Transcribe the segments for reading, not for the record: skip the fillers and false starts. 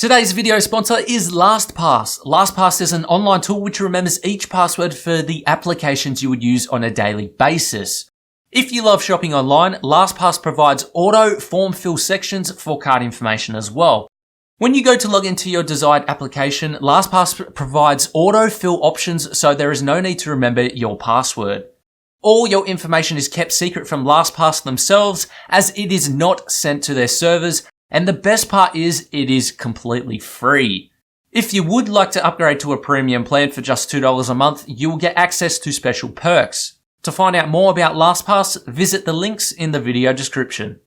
Today's video sponsor is LastPass. LastPass is an online tool which remembers each password for the applications you would use on a daily basis. If you love shopping online, LastPass provides auto form fill sections for card information as well. When you go to log into your desired application, LastPass provides auto fill options, so there is no need to remember your password. All your information is kept secret from LastPass themselves, as it is not sent to their servers. And the best part is, it is completely free. If you would like to upgrade to a premium plan for just $2 a month, you will get access to special perks. To find out more about LastPass, visit the links in the video description.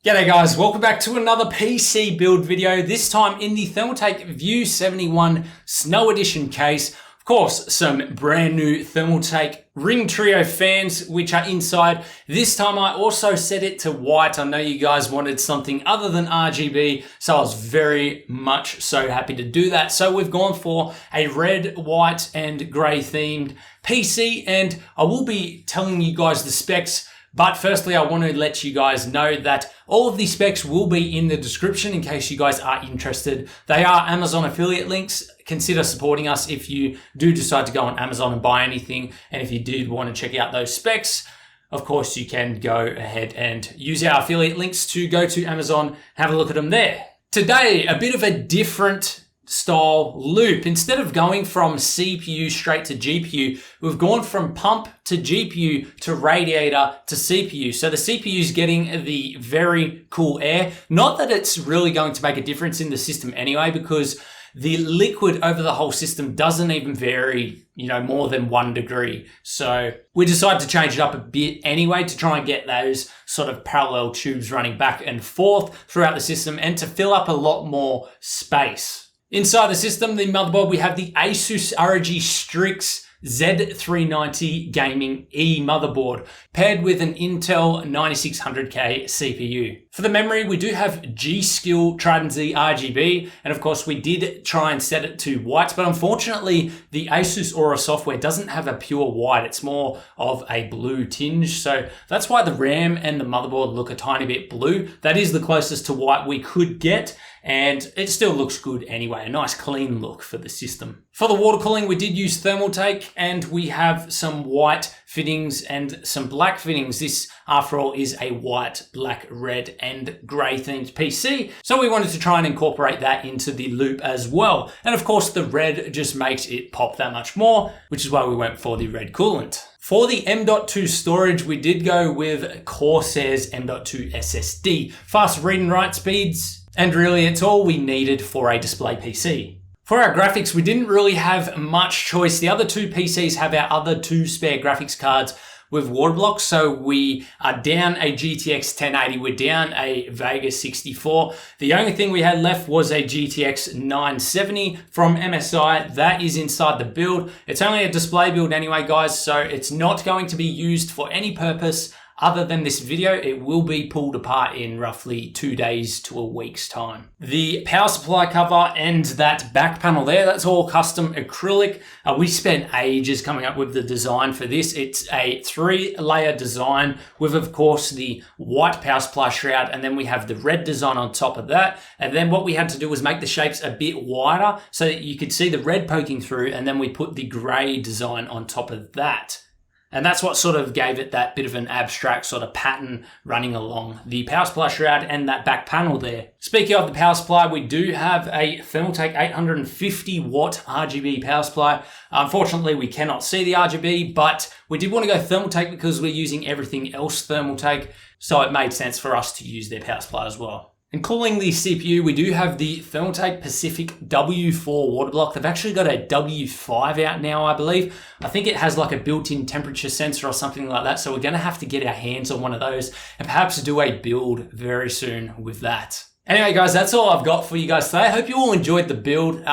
G'day guys, welcome back to another PC build video, this time in the Thermaltake View 71 Snow Edition case. Of course, some brand new Thermaltake Ring Trio fans which are inside. This time I also set it to white. I know you guys wanted something other than RGB, so I was very much so happy to do that. So we've gone for a red, white and grey themed PC, and I will be telling you guys the specs. But firstly, I want to let you guys know that all of these specs will be in the description in case you guys are interested. They are Amazon affiliate links. Consider supporting us if you do decide to go on Amazon and buy anything. And if you did want to check out those specs, of course, you can go ahead and use our affiliate links to go to Amazon, have a look at them there. Today, a bit of a different style loop. Instead of going from CPU straight to GPU, we've gone from pump to GPU to radiator to CPU. So the CPU is getting the very cool air. Not that it's really going to make a difference in the system anyway, because the liquid over the whole system doesn't even vary, more than 1 degree. So we decided to change it up a bit anyway to try and get those sort of parallel tubes running back and forth throughout the system and to fill up a lot more space. Inside the system, the motherboard, we have the Asus ROG Strix Z390 Gaming E motherboard paired with an Intel 9600K CPU. For the memory, we do have G.Skill Trident Z RGB, and of course we did try and set it to white, but unfortunately the Asus Aura software doesn't have a pure white, it's more of a blue tinge, so that's why the RAM and the motherboard look a tiny bit blue. That is the closest to white we could get, and it still looks good anyway, a nice clean look for the system. For the water cooling, we did use Thermaltake, and we have some white fittings and some black fittings. This, after all, is a white, black, red, and grey themed PC, so we wanted to try and incorporate that into the loop as well. And of course, the red just makes it pop that much more, which is why we went for the red coolant. For the M.2 storage, we did go with Corsair's M.2 SSD. Fast read and write speeds, and really it's all we needed for a display PC. For our graphics, we didn't really have much choice. The other two PCs have our other two spare graphics cards with water blocks, so we are down a GTX 1080, we're down a Vega 64. The only thing we had left was a GTX 970 from MSI. That is inside the build. It's only a display build anyway, guys, so it's not going to be used for any purpose other than this video. It will be pulled apart in roughly 2 days to a week's time. The power supply cover and that back panel there, that's all custom acrylic. We spent ages coming up with the design for this. It's a 3-layer design with, of course, the white power supply shroud, and then we have the red design on top of that. And then what we had to do was make the shapes a bit wider so that you could see the red poking through, and then we put the grey design on top of that. And that's what sort of gave it that bit of an abstract sort of pattern running along the power supply shroud and that back panel there. Speaking of the power supply, we do have a Thermaltake 850 watt RGB power supply. Unfortunately, we cannot see the RGB, but we did want to go Thermaltake because we're using everything else Thermaltake, so it made sense for us to use their power supply as well. And cooling the CPU, we do have the Thermaltake Pacific W4 water block. They've actually got a W5 out now, I believe. I think it has like a built-in temperature sensor or something like that. So we're going to have to get our hands on one of those and perhaps do a build very soon with that. Anyway, guys, that's all I've got for you guys today. I hope you all enjoyed the build.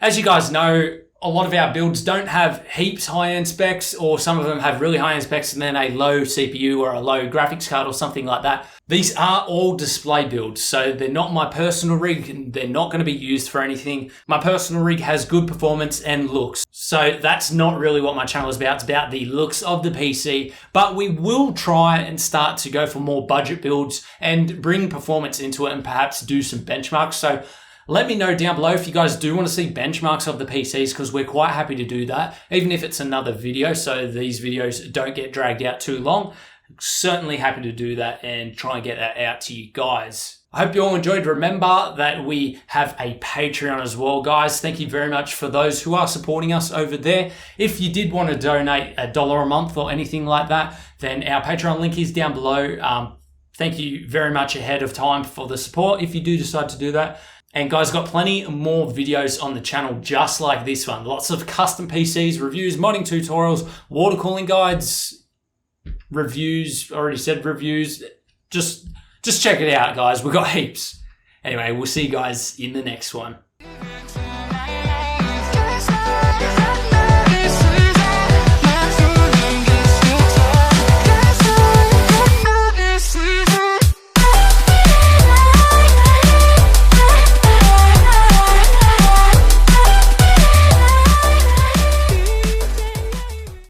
As you guys know, a lot of our builds don't have heaps high-end specs, or some of them have really high-end specs and then a low CPU or a low graphics card or something like that. These are all display builds, so they're not my personal rig and they're not going to be used for anything. My personal rig has good performance and looks, so that's not really what my channel is about. It's about the looks of the PC, but we will try and start to go for more budget builds and bring performance into it and perhaps do some benchmarks. So let me know down below if you guys do want to see benchmarks of the PCs, because we're quite happy to do that, even if it's another video, so these videos don't get dragged out too long. Certainly happy to do that and try and get that out to you guys. I hope you all enjoyed. Remember that we have a Patreon as well, guys. Thank you very much for those who are supporting us over there. If you did want to donate $1 a month or anything like that, then our Patreon link is down below. Thank you very much ahead of time for the support if you do decide to do that. And guys, got plenty more videos on the channel just like this one. Lots of custom PCs, reviews, modding tutorials, water cooling guides, reviews, already said reviews, just Just check it out, guys. We've got heaps. Anyway, we'll see you guys in the next one.